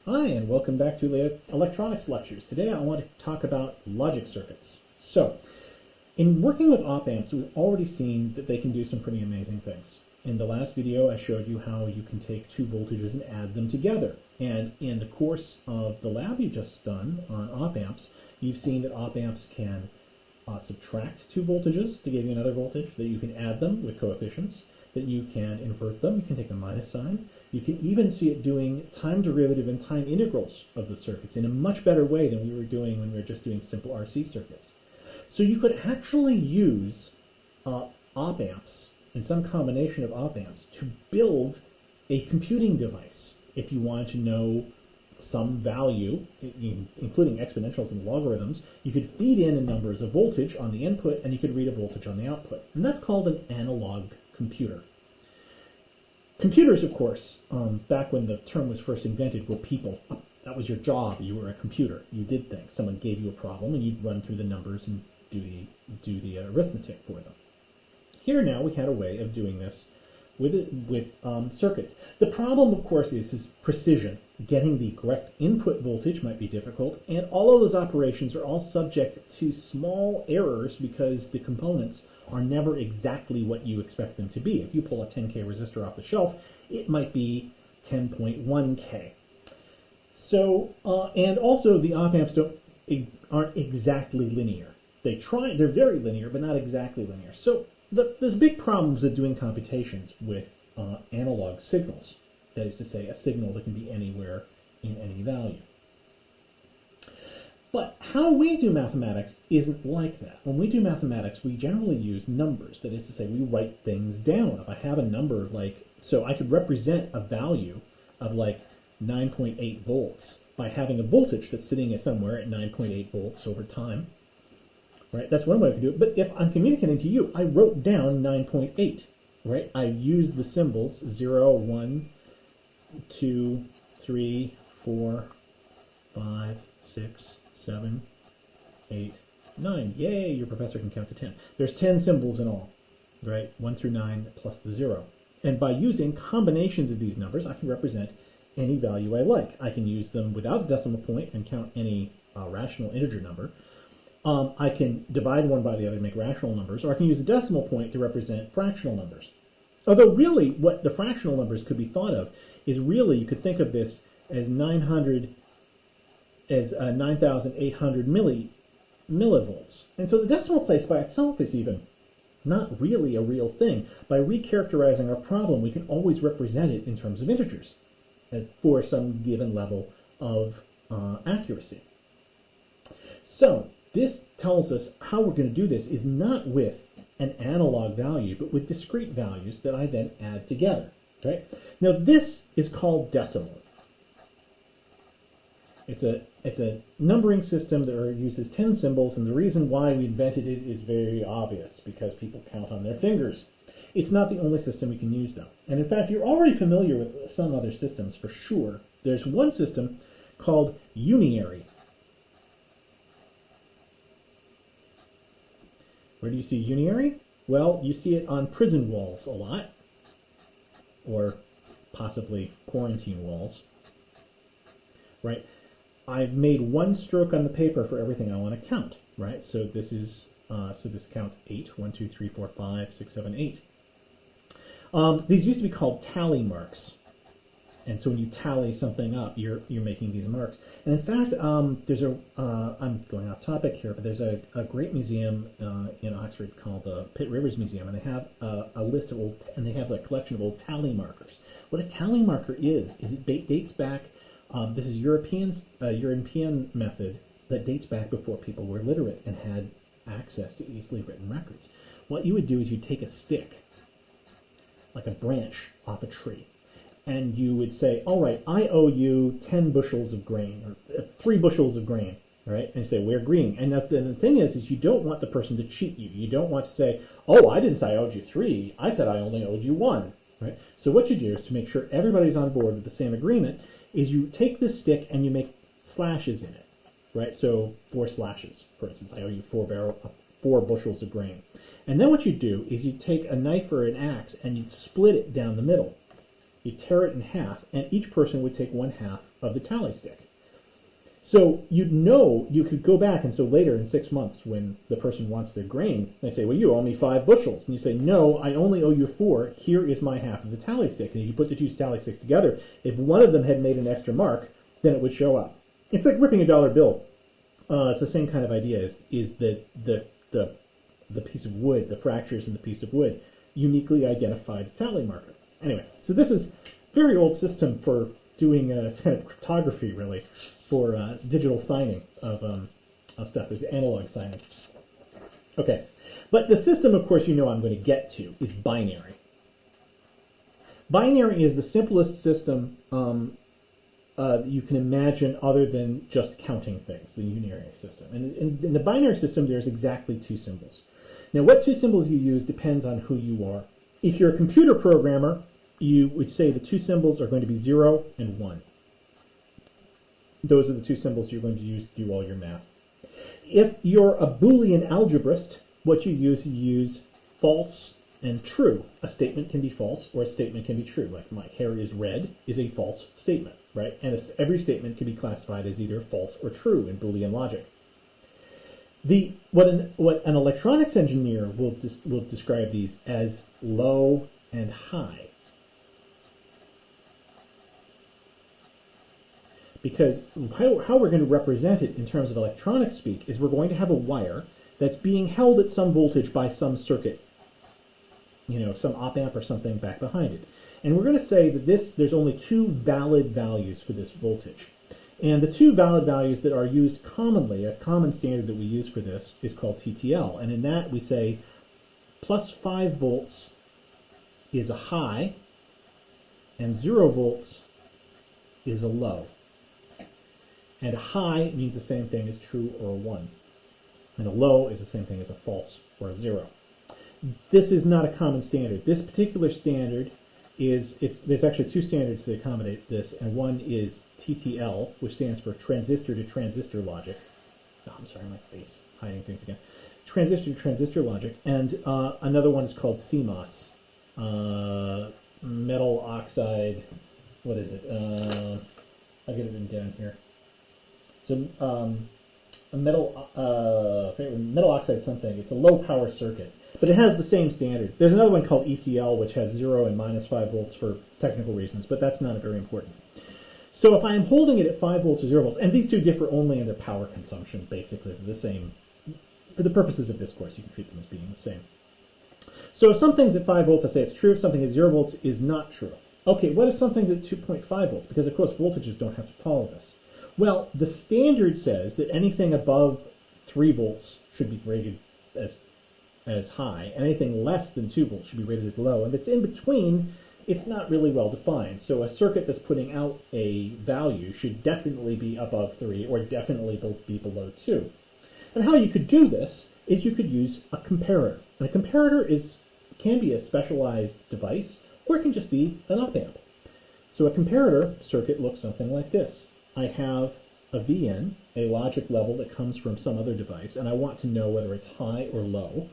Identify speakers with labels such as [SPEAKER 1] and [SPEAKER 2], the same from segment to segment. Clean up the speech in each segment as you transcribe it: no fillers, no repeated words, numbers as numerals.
[SPEAKER 1] Hi, and welcome back to the electronics lectures. Today I want to talk about logic circuits. So, in working with op amps, we've already seen that they can do some pretty amazing things. In the last video, I showed you how you can take two voltages and add them together. And in the course of the lab you just done on op amps, you've seen that op amps can subtract two voltages to give you another voltage, that you can add them with coefficients, that you can invert them, you can take the minus sign. You can even see it doing time derivative and time integrals of the circuits in a much better way than we were doing when we were just doing simple RC circuits. So you could actually use op amps and some combination of op amps to build a computing device if you wanted to know some value, including exponentials and logarithms. You could feed in a number as a voltage on the input, and you could read a voltage on the output. And that's called an analog computer. Computers, of course, back when the term was first invented, were people. That was your job. You were a computer. You did things. Someone gave you a problem, and you'd run through the numbers and do the arithmetic for them. Here now we had a way of doing this with circuits. The problem, of course, is precision. Getting the correct input voltage might be difficult, and all of those operations are all subject to small errors because the components are never exactly what you expect them to be. If you pull a 10K resistor off the shelf, it might be 10.1K. So, and also the op amps aren't exactly linear. They're very linear, but not exactly linear. So there's big problems with doing computations with analog signals. That is to say, a signal that can be anywhere in any value. But how we do mathematics isn't like that. When we do mathematics, we generally use numbers. That is to say, we write things down. If I have a number so I could represent a value of 9.8 volts by having a voltage that's sitting at somewhere at 9.8 volts over time. Right? That's one way to do it. But if I'm communicating to you, I wrote down 9.8. Right? I used the symbols 0, 1, 2, 3, 4, 5, 6, 7, 8, 9. Yay, your professor can count to 10. There's 10 symbols in all, right? 1 through 9 plus the 0. And by using combinations of these numbers, I can represent any value I like. I can use them without the decimal point and count any rational integer number. I can divide one by the other to make rational numbers, or I can use a decimal point to represent fractional numbers. Although really what the fractional numbers could be thought of is really, you could think of this as 9,800 millivolts. And so the decimal place by itself is even not really a real thing. By recharacterizing our problem, we can always represent it in terms of integers for some given level of accuracy. So this tells us how we're going to do this is not with an analog value, but with discrete values that I then add together. Right? Now this is called decimal. It's a numbering system that uses 10 symbols, and the reason why we invented it is very obvious, because people count on their fingers. It's not the only system we can use, though. And in fact, you're already familiar with some other systems for sure. There's one system called unary. Where do you see unary? Well, you see it on prison walls a lot, or possibly quarantine walls, right? I've made one stroke on the paper for everything I want to count, right? So this is this counts 8. 1, 2, 3, 4, 5, 6, 7, 8. These used to be called tally marks, and so when you tally something up, you're making these marks. And in fact, there's I'm going off topic here, but there's a great museum in Oxford called the Pitt Rivers Museum, and they have a list of and they have a collection of old tally markers. What a tally marker is it dates back. This is European method that dates back before people were literate and had access to easily written records. What you would do is you'd take a stick, like a branch off a tree, and you would say, all right, I owe you 10 bushels of grain, or 3 bushels of grain, right? And you say, we're agreeing. And the thing is you don't want the person to cheat you. You don't want to say, oh, I didn't say I owed you 3. I said I only owed you 1, right? So what you do is, to make sure everybody's on board with the same agreement, is you take this stick and you make slashes in it, right? So 4 slashes, for instance. I owe you 4 bushels of grain. And then what you do is you take a knife or an axe and you split it down the middle. You tear it in half, and each person would take 1/2 of the tally stick. So you'd know, you could go back, and so later in 6 months when the person wants their grain, they say, well, you owe me 5 bushels. And you say, no, I only owe you 4. Here is my half of the tally stick. And if you put the two tally sticks together, if one of them had made an extra mark, then it would show up. It's like ripping a dollar bill. It's the same kind of idea, is that the piece of wood, the fractures in the piece of wood, uniquely identified tally marker. Anyway, so this is a very old system for doing kind of cryptography, really, for digital signing of stuff. There's analog signing. Okay, but the system, of course, I'm going to get to is binary. Binary is the simplest system you can imagine other than just counting things, the unary system. And in the binary system, there's exactly 2 symbols. Now, what 2 symbols you use depends on who you are. If you're a computer programmer, you would say the 2 symbols are going to be 0 and 1. Those are the 2 symbols you're going to use to do all your math. If you're a Boolean algebraist, what you use false and true. A statement can be false or a statement can be true. Like my hair is red is a false statement, right? And every statement can be classified as either false or true in Boolean logic. What an electronics engineer will describe these as low and high. Because how we're going to represent it in terms of electronic speak is we're going to have a wire that's being held at some voltage by some circuit, some op-amp or something back behind it. And we're going to say that there's only 2 valid values for this voltage. And the 2 valid values that are used commonly, a common standard that we use for this is called TTL. And in that we say plus 5 volts is a high and 0 volts is a low. And a high means the same thing as true or a 1. And a low is the same thing as a false or a 0. This is not a common standard. This particular standard there's actually 2 standards that accommodate this, and one is TTL, which stands for transistor to transistor logic. Oh, I'm sorry, my face hiding things again. Transistor to transistor logic, and another one is called CMOS, metal oxide. What is it? I'll get it written down here. So a metal oxide something. It's a low power circuit. But it has the same standard. There's another one called ECL, which has 0 and minus 5 volts for technical reasons, but that's not very important. So if I'm holding it at 5 volts or 0 volts, and these two differ only in their power consumption, basically, they're the same. For the purposes of this course, you can treat them as being the same. So if something's at 5 volts, I say it's true. If something at 0 volts is not true. Okay, what if something's at 2.5 volts? Because, of course, voltages don't have to follow this. Well, the standard says that anything above 3 volts should be rated as high. Anything less than 2 volts should be rated as low. And if it's in between, it's not really well defined. So a circuit that's putting out a value should definitely be above 3 or definitely be below 2. And how you could do this is you could use a comparator. And a comparator can be a specialized device, or it can just be an op-amp. So a comparator circuit looks something like this. I have a VN, a logic level that comes from some other device, and I want to know whether it's high or low.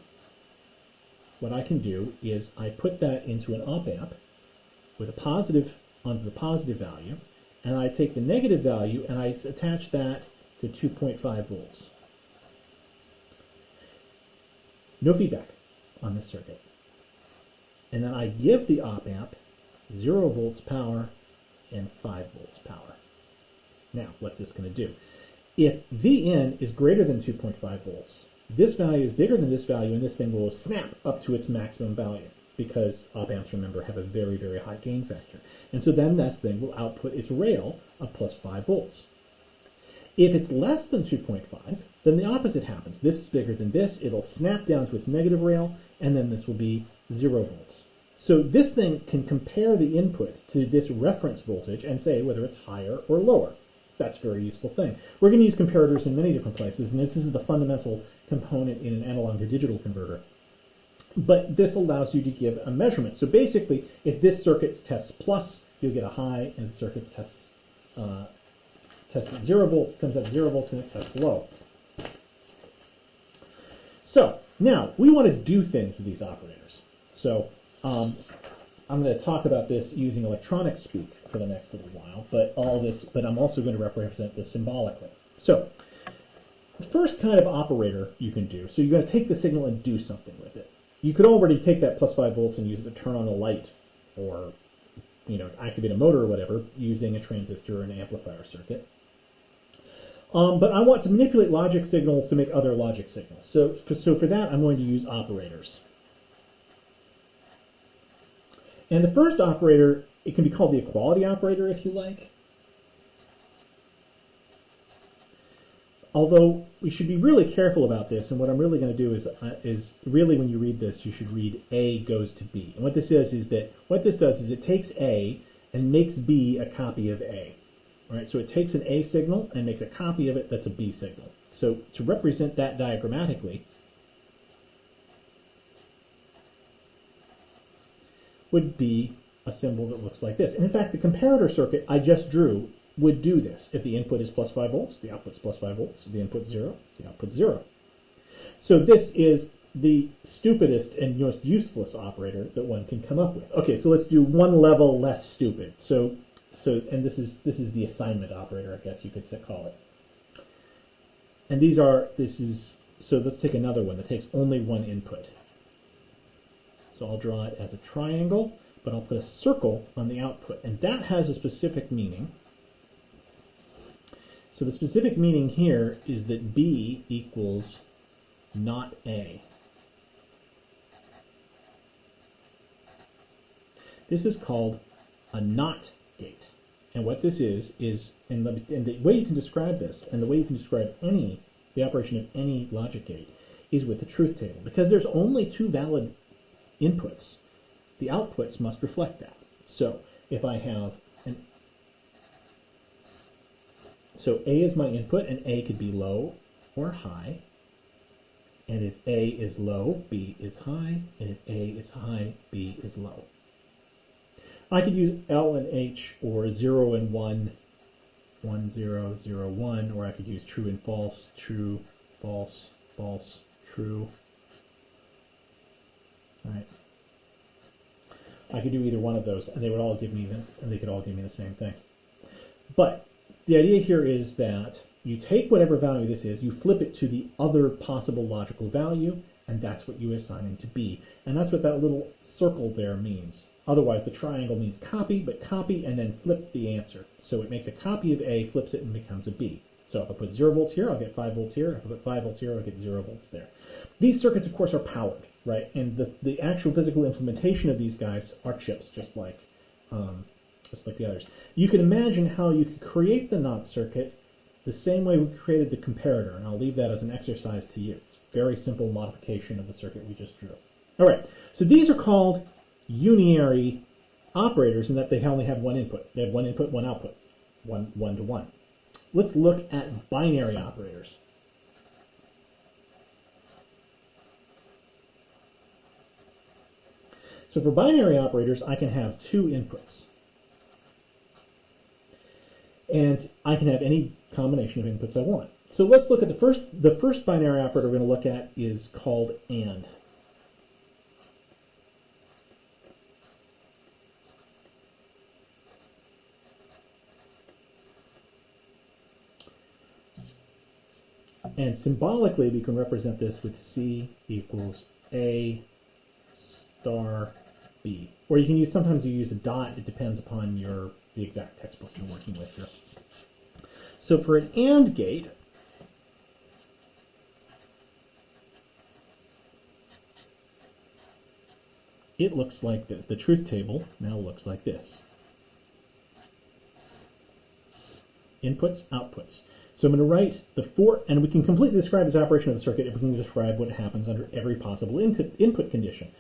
[SPEAKER 1] What I can do is I put that into an op-amp with a positive onto the positive value, and I take the negative value and I attach that to 2.5 volts. No feedback on this circuit. And then I give the op-amp 0 volts power and 5 volts power. Now, what's this going to do? If Vn is greater than 2.5 volts, this value is bigger than this value, and this thing will snap up to its maximum value, because op-amps, remember, have a very, very high gain factor. And so then this thing will output its rail of plus 5 volts. If it's less than 2.5, then the opposite happens. This is bigger than this. It'll snap down to its negative rail, and then this will be 0 volts. So this thing can compare the input to this reference voltage and say whether it's higher or lower. That's a very useful thing. We're going to use comparators in many different places, and this is the fundamental component in an analog to digital converter. But this allows you to give a measurement. So basically, if this circuit tests plus, you'll get a high, and the circuit tests at 0 volts, comes at 0 volts, and it tests low. So now we want to do things with these operators. So I'm going to talk about this using electronic speak for the next little while, but I'm also going to represent this symbolically. So, the first kind of operator you can do, so you're going to take the signal and do something with it. You could already take that plus 5 volts and use it to turn on a light or, activate a motor or whatever using a transistor or an amplifier circuit. But I want to manipulate logic signals to make other logic signals. So for that, I'm going to use operators. And the first operator, it can be called the equality operator if you like. Although we should be really careful about this, and what I'm really going to do is really when you read this, you should read A goes to B. And what this is that what this does is it takes A and makes B a copy of A. All right, so it takes an A signal and makes a copy of it that's a B signal. So to represent that diagrammatically would be a symbol that looks like this. And in fact, the comparator circuit I just drew would do this. If the input is plus 5 volts, the output's plus 5 volts. If the input's 0, the output's 0. So this is the stupidest and most useless operator that one can come up with. Okay, so let's do one level less stupid. So this is the assignment operator, I guess you could call it. And so let's take another one that takes only one input. So I'll draw it as a triangle, but I'll put a circle on the output, and that has a specific meaning. So the specific meaning here is that B equals not A. This is called a NOT gate. And what this is and the way you can describe this, and the way you can describe the operation of any logic gate, is with the truth table. Because there's only two valid inputs, the outputs must reflect that. So if I have so A is my input, and A could be low or high. And if A is low, B is high. And if A is high, B is low. I could use L and H, or 0 and 1, 1, 0, 0, 1, or I could use true and false, true, false, false, true. All right. I could do either one of those, and they could all give me the same thing. But the idea here is that you take whatever value this is, you flip it to the other possible logical value, and that's what you assign it to B. And that's what that little circle there means. Otherwise, the triangle means copy, but copy and then flip the answer. So it makes a copy of A, flips it, and becomes a B. So if I put 0 volts here, I'll get 5 volts here. If I put 5 volts here, I'll get 0 volts there. These circuits, of course, are powered, right? And the actual physical implementation of these guys are chips, just like the others. You can imagine how you could create the NOT circuit the same way we created the comparator, and I'll leave that as an exercise to you. It's a very simple modification of the circuit we just drew. All right, so these are called unary operators in that they only have one input. They have one input, one output, one to one. Let's look at binary operators. So for binary operators, I can have two inputs. And I can have any combination of inputs I want. So let's look at the first binary operator we're going to look at is called AND. And symbolically, we can represent this with C equals A star B. Or you can sometimes you use a dot. It depends upon the exact textbook you're working with here. So for an AND gate, it looks like the truth table now looks like this. Inputs, outputs. So I'm going to write the four, and we can completely describe this operation of the circuit if we can describe what happens under every possible input condition.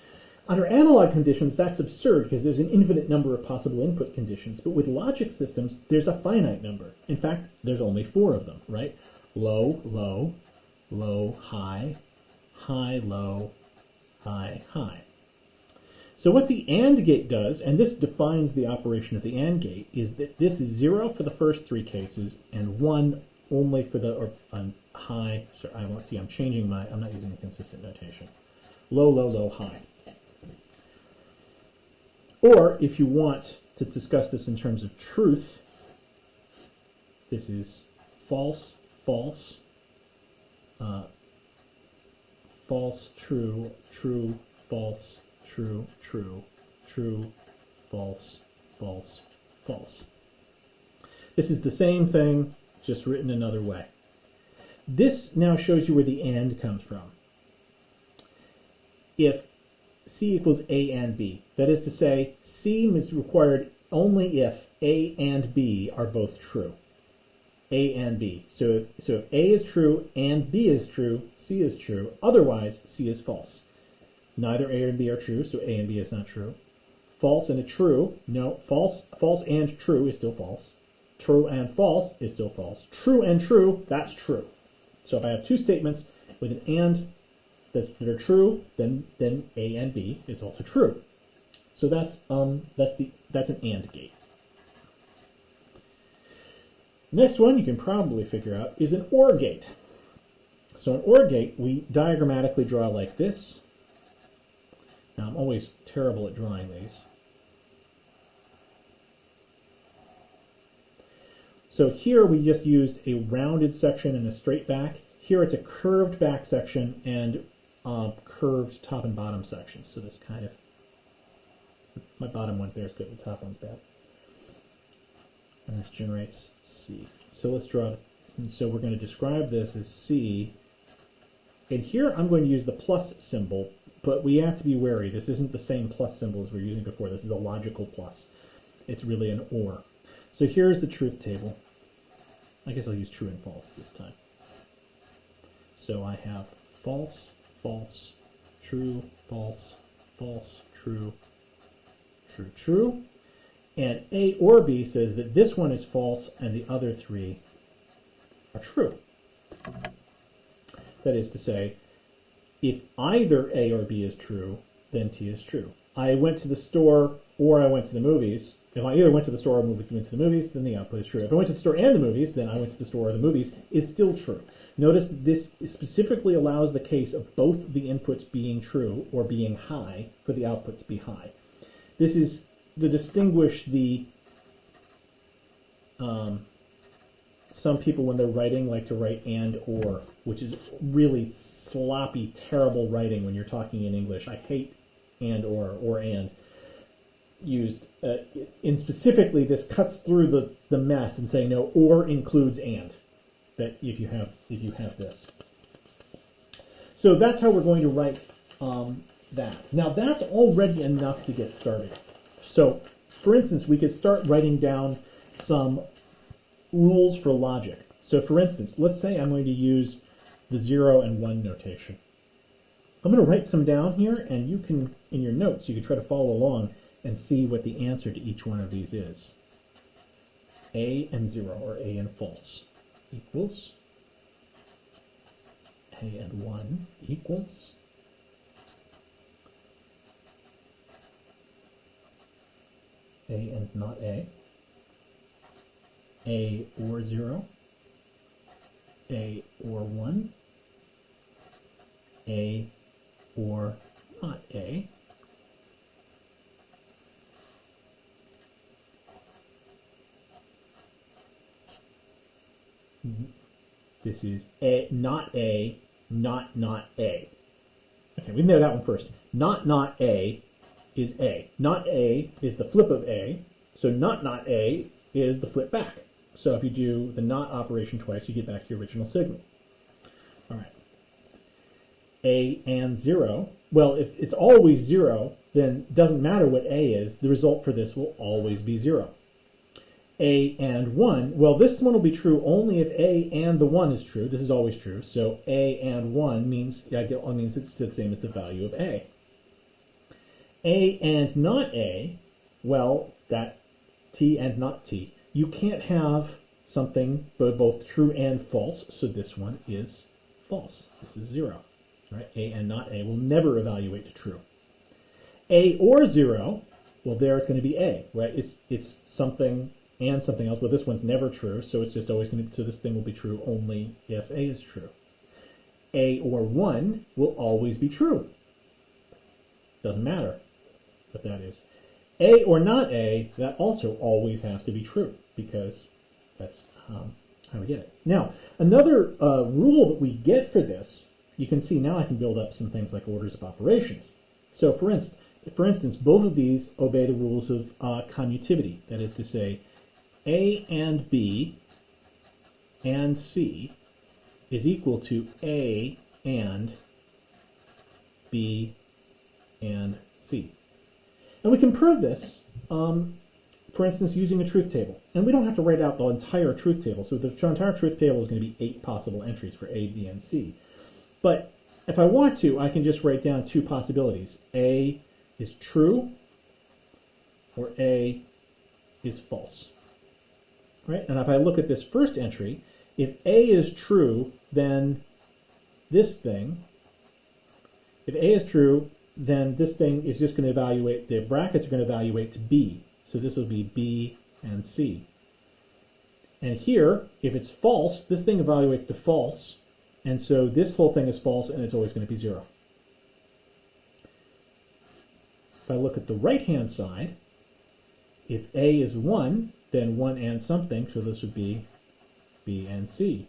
[SPEAKER 1] Under analog conditions, that's absurd because there's an infinite number of possible input conditions. But with logic systems, there's a finite number. In fact, there's only 4 of them, right? Low, low, low, high, high, low, high, high. So what the AND gate does, and this defines the operation of the AND gate, is that this is 0 for the first 3 cases and 1 only for the high. Sorry, I won't see. I'm not using a consistent notation. Low, low, low, high. Or if you want to discuss this in terms of truth, this is false, false, false, true, true, false, true, true, true, false, false, false. This is the same thing, just written another way. This now shows you where the and comes from. If C equals A and B, that is to say, C is required only if A and B are both true. A and B. So if A is true and B is true, C is true. Otherwise, C is false. Neither A and B are true, so A and B is not true. False and a true, no, false and true is still false. True and false is still false. True and true, that's true. So if I have two statements with an and that are true, then A and B is also true. So that's an AND gate. Next one you can probably figure out is an OR gate. So an OR gate we diagrammatically draw like this. Now I'm always terrible at drawing these. So here we just used a rounded section and a straight back. Here it's a curved back section and curved top and bottom sections. So this kind of, my bottom one there is good, the top one's bad. And this generates C. So let's draw, and so we're going to describe this as C. And here I'm going to use the plus symbol, but we have to be wary. This isn't the same plus symbol as we were using before. This is a logical plus. It's really an OR. So here's the truth table. I guess I'll use true and false this time. So I have false, false, true, false, false, true, true, true. And A or B says that this one is false and the other three are true. That is to say, if either A or B is true, then T is true. I went to the store or I went to the movies. If I either went to the store or went to the movies, then the output is true. If I went to the store and the movies, then I went to the store or the movies is still true. Notice this specifically allows the case of both the inputs being true or being high for the outputs to be high. This is to distinguish the, some people when they're writing like to write and or, which is really sloppy, terrible writing when you're talking in English. I hate and or and. Used in specifically, this cuts through the mess and saying no, or includes and. That if you have this. So that's how we're going to write that. Now that's already enough to get started. So for instance, we could start writing down some rules for logic. So for instance, let's say I'm going to use the 0 and 1 notation. I'm going to write some down here, and you can, in your notes, you can try to follow along and see what the answer to each one of these is. A and 0, or A and false, equals A and 1 equals A and not A or 0, A or 1, A or not A, this is A, not A, not A. Okay, we know that one first. Not A is A. Not A is the flip of A, so not A is the flip back. So if you do the not operation twice, you get back to your original signal. All right. A and 0. Well, if it's always 0, then it doesn't matter what A is. The result for this will always be 0. A and 1, well, this one will be true only if A and the 1 is true. This is always true. So A and 1 means it's the same as the value of A. A and not A, well, that T and not T. You can't have something both true and false, so this one is false. This is 0. Right? A and not A will never evaluate to true. A or 0, well, there it's going to be A, right? It's something and something else. Well, this one's never true, so it's just always going to, so this thing will be true only if A is true. A or 1 will always be true. Doesn't matter what that is. A or not A, that also always has to be true, because that's how we get it. Now, another rule that we get for this, you can see now I can build up some things like orders of operations. So for instance, both of these obey the rules of commutivity. That is to say, A and B and C is equal to A and B and C. And we can prove this, for instance, using a truth table. And we don't have to write out the entire truth table. So the entire truth table is going to be 8 possible entries for A, B, and C. But if I want to, I can just write down 2 possibilities. A is true, or A is false. Right? And if I look at this first entry, if A is true, then this thing, if A is true, then this thing is just going to evaluate, the brackets are going to evaluate to B. So this will be B and C. And here, if it's false, this thing evaluates to false, and so this whole thing is false, and it's always going to be 0. If I look at the right-hand side, if A is 1, then 1 and something, so this would be B and C.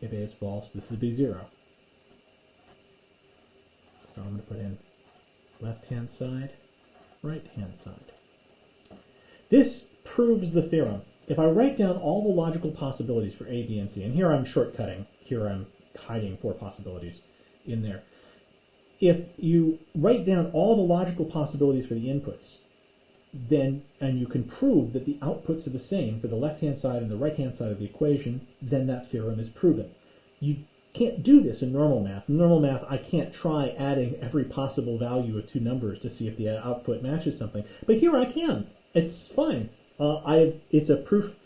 [SPEAKER 1] If A is false, this would be 0. So I'm going to put in left-hand side, right-hand side. This proves the theorem. If I write down all the logical possibilities for A, B, and C, and here I'm shortcutting, here I'm hiding 4 possibilities in there. If you write down all the logical possibilities for the inputs, then, and you can prove that the outputs are the same for the left-hand side and the right-hand side of the equation, then that theorem is proven. You can't do this in normal math. In normal math, I can't try adding every possible value of 2 numbers to see if the output matches something. But here I can. It's fine. It's a proof,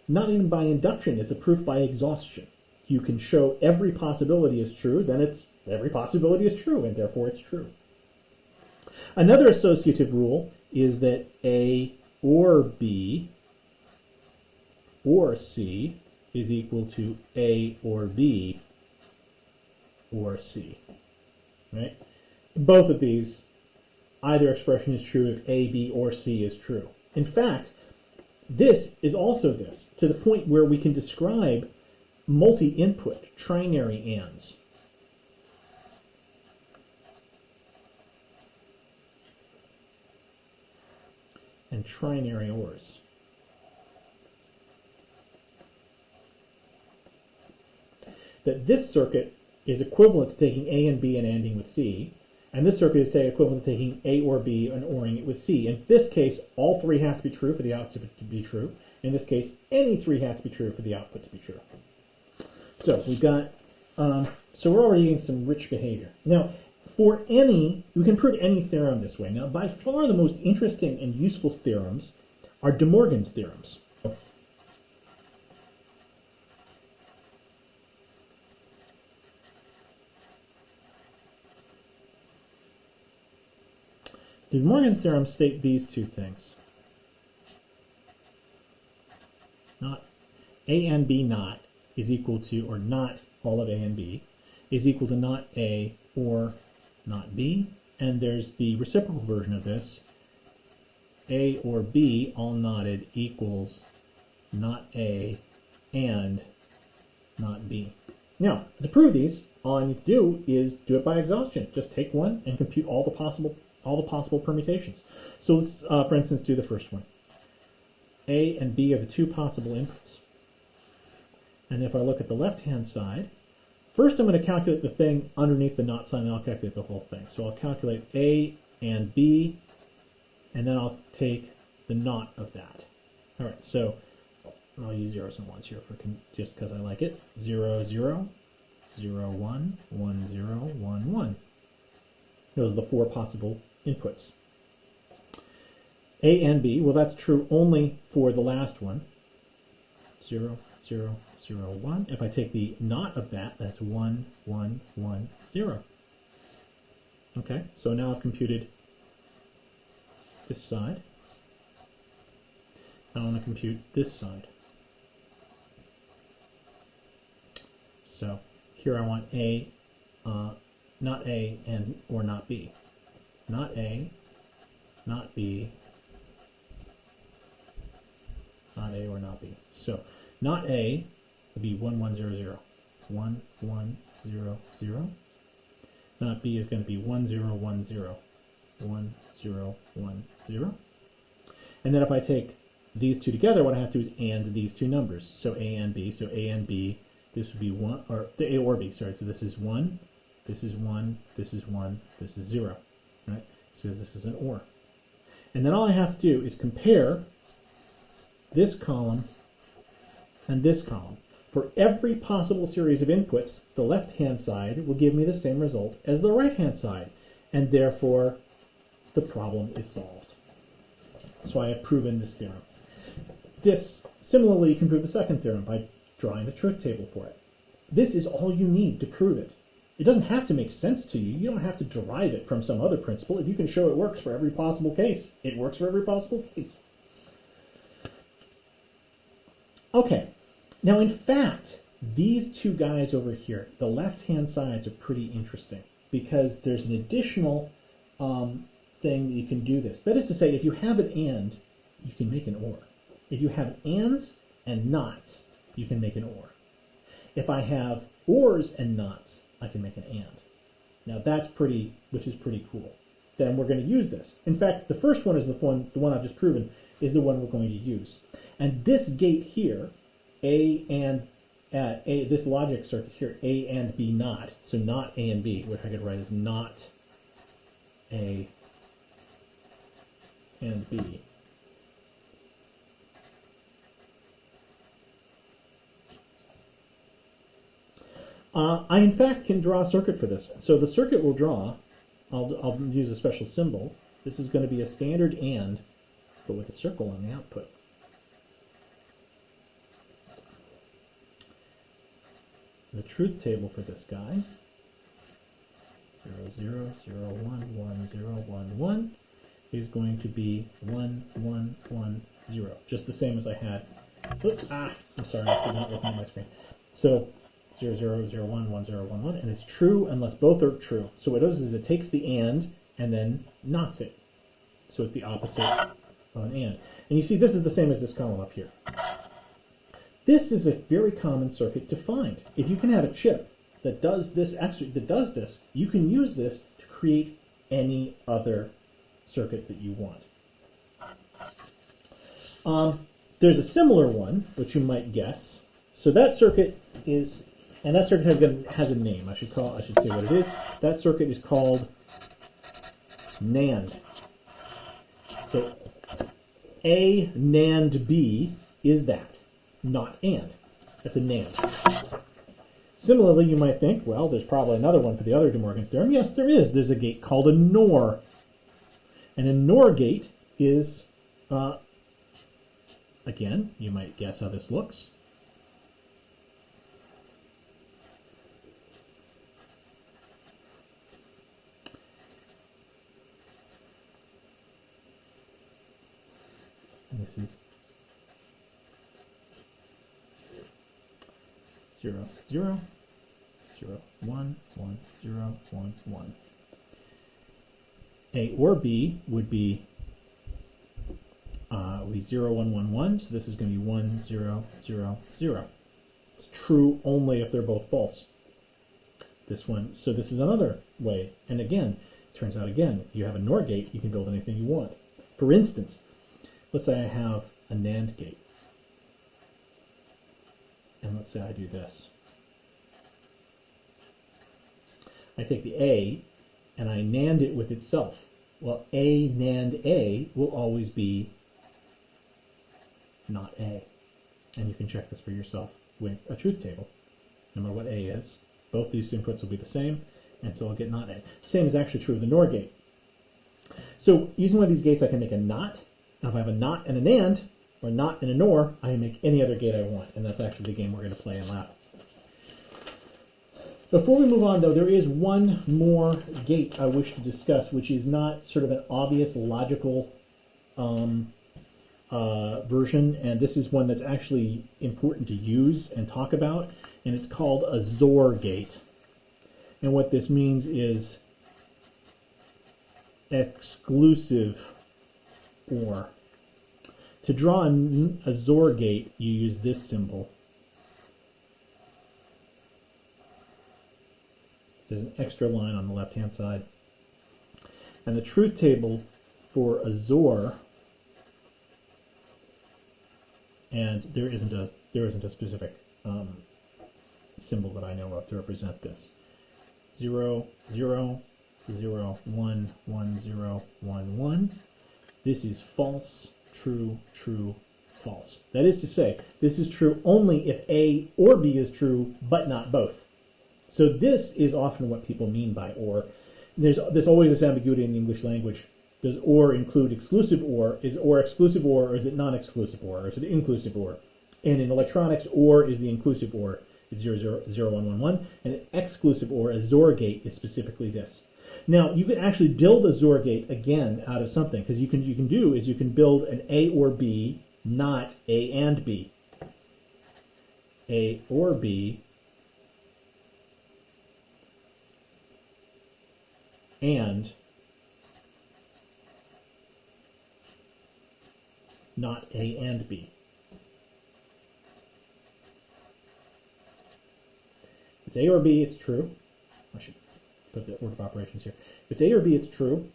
[SPEAKER 1] not even by induction, it's a proof by exhaustion. You can show every possibility is true, then every possibility is true, and therefore it's true. Another associative rule is that A or B or C is equal to A or B or C. Right? Both of these, either expression is true if A, B, or C is true. In fact, this is also this, to the point where we can describe multi-input trinary ANDs. And trinary ORs. That this circuit is equivalent to taking A and B and ANDing with C, and this circuit is equivalent to taking A or B and ORing it with C. In this case, all 3 have to be true for the output to be true. In this case, any 3 have to be true for the output to be true. So we've got, so we're already getting some rich behavior. Now, for any, we can prove any theorem this way. Now, by far the most interesting and useful theorems are De Morgan's theorems. De Morgan's theorems state these 2 things. Not A and B not is equal to, or not all of A and B, is equal to not A or not B. And there's the reciprocal version of this. A or B all knotted equals not A and not B. Now, to prove these, all I need to do is do it by exhaustion. Just take one and compute all the possible permutations. So let's, for instance, do the first one. A and B are the 2 possible inputs. And if I look at the left-hand side, first I'm going to calculate the thing underneath the not sign, and I'll calculate the whole thing. So I'll calculate A and B, and then I'll take the not of that. All right, so I'll use zeros and ones here for just because I like it. 0, 0, 0, 1, 1, 0, 1, 1. Those are the 4 possible inputs. A and B, well, that's true only for the last one. 0, 0, 0, 1. If I take the not of that, that's 1, 1, 1, 0. Okay, so now I've computed this side. Now I want to compute this side. So here I want A, not A and or not B. Not A, not B, A or not B. So not A would be 1, 1, 0, 0. 1, 1, 0, 0. Not B is going to be 1, 0, 1, 0. 1, 0, 1, 0. And then if I take these two together, what I have to do is AND these two numbers. So A and B. So A and B, this would be 1, or the A or B, sorry. So this is 1, this is 1, this is 1, this is 0. Right? So this is an OR. And then all I have to do is compare this column and this column. For every possible series of inputs, the left-hand side will give me the same result as the right-hand side, and therefore the problem is solved. So I have proven this theorem. Similarly, you can prove the second theorem by drawing the truth table for it. This is all you need to prove it. It doesn't have to make sense to you. You don't have to derive it from some other principle. If you can show it works for every possible case, it works for every possible case. Okay. Now, in fact, these two guys over here, the left-hand sides, are pretty interesting because there's an additional thing that you can do this. That is to say, if you have an AND, you can make an OR. If you have ANDs and NOTs, you can make an OR. If I have ORs and NOTs, I can make an AND. Now that's which is pretty cool. Then we're going to use this. In fact, the first one is the one I've just proven, is the one we're going to use. And this gate here, this logic circuit here, A and B not, so not A and B, which I could write as not A and B. I, in fact, can draw a circuit for this. So the circuit we'll draw, I'll use a special symbol. This is going to be a standard AND, but with a circle on the output. The truth table for this guy, 0, 0, 0, 1, 1, 0, 1, 1, is going to be 1, 1, 1, 0. Just the same as I had. Oops, I'm sorry, I forgot looking at my screen. So 0, 0, 0, 1, 1, 0, 1, 1, and it's true unless both are true. So what it does is it takes the AND and then knots it. So it's the opposite of an AND. And you see this is the same as this column up here. This is a very common circuit to find. If you can have a chip that does this, you can use this to create any other circuit that you want. There's a similar one, which you might guess. So that circuit is, and that circuit has a name. I should say what it is. That circuit is called NAND. So A NAND B is that, not AND. That's a NAND. Similarly, you might think, well, there's probably another one for the other De Morgan's theorem. Yes, there is. There's a gate called a NOR. And a NOR gate is, again, you might guess how this looks. And this is 0, 0, 0, 1, 1, 0, 1, 1. A or B would be 0, 1, 1, 1, so this is going to be 1, 0, 0, 0. It's true only if they're both false. This one, so this is another way. And again, it turns out again, if you have a NOR gate, you can build anything you want. For instance, let's say I have a NAND gate. And let's say I do this. I take the A and I NAND it with itself. Well, A NAND A will always be not A. And you can check this for yourself with a truth table. No matter what A is, both these inputs will be the same, and so I'll get not A. The same is actually true of the NOR gate. So using one of these gates, I can make a NOT. Now if I have a NOT and a NAND, or NOT and a NOR, I can make any other gate I want, and that's actually the game we're going to play in lab. Before we move on, though, there is one more gate I wish to discuss, which is not sort of an obvious logical version, and this is one that's actually important to use and talk about, and it's called a XOR gate. And what this means is exclusive OR. To draw a XOR gate, you use this symbol. There's an extra line on the left-hand side. And the truth table for a XOR, and there isn't a specific symbol that I know of to represent this. 0, 0, 0, 1, 1, 0, 1, 1. This is false, true, true, false. That is to say, this is true only if A or B is true, but not both. So this is often what people mean by OR. There's always this ambiguity in the English language. Does OR include exclusive OR? Is OR exclusive OR, or is it non-exclusive OR, or is it inclusive OR? And in electronics, OR is the inclusive OR. It's 0, 0, 0, 1, 1, 1. And an exclusive OR, a XOR gate, is specifically this. Now, you can actually build a XOR gate again out of something, because you can build an A or B, not A and B. A or B and not A and B. If it's A or B, it's true. I should put the order of operations here. If it's A or B, it's true,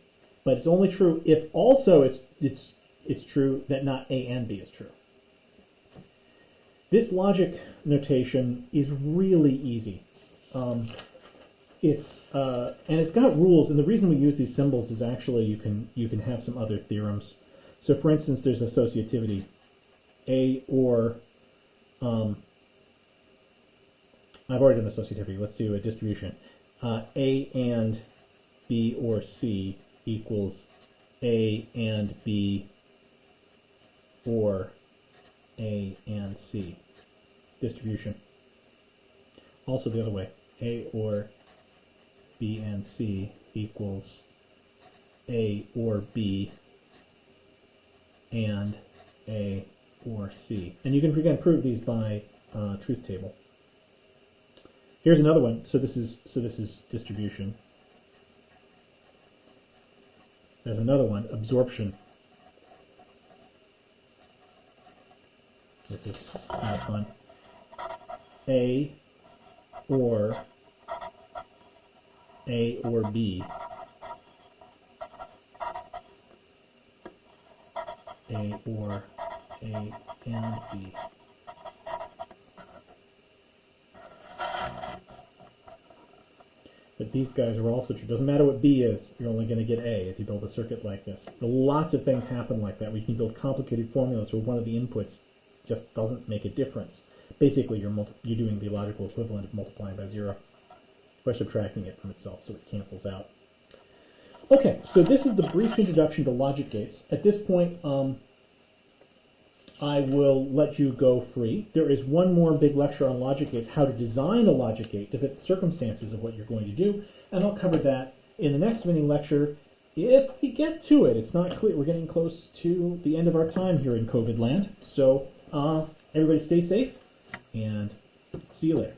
[SPEAKER 1] but it's only true if also it's true that not A and B is true. This logic notation is really easy. And it's got rules, and the reason we use these symbols is actually you can have some other theorems. So for instance, there's associativity. A or I've already done associativity. Let's do a distribution. A and B or C equals A and B or A and C. Distribution. Also the other way. A or B and C equals A or B and A or C. And you can, again, prove these by truth table. Here's another one. So this is distribution. There's another one, absorption. This is kind of fun. A or B. A or A and B. But these guys are also true. Doesn't matter what B is, you're only going to get A if you build a circuit like this. Lots of things happen like that. We can build complicated formulas where one of the inputs just doesn't make a difference. Basically, you're doing the logical equivalent of multiplying by 0, by subtracting it from itself so it cancels out. Okay, so this is the brief introduction to logic gates. At this point, I will let you go free. There is one more big lecture on logic gates, how to design a logic gate to fit the circumstances of what you're going to do, and I'll cover that in the next mini lecture if we get to it. It's not clear. We're getting close to the end of our time here in COVID land, so everybody stay safe, and see you later.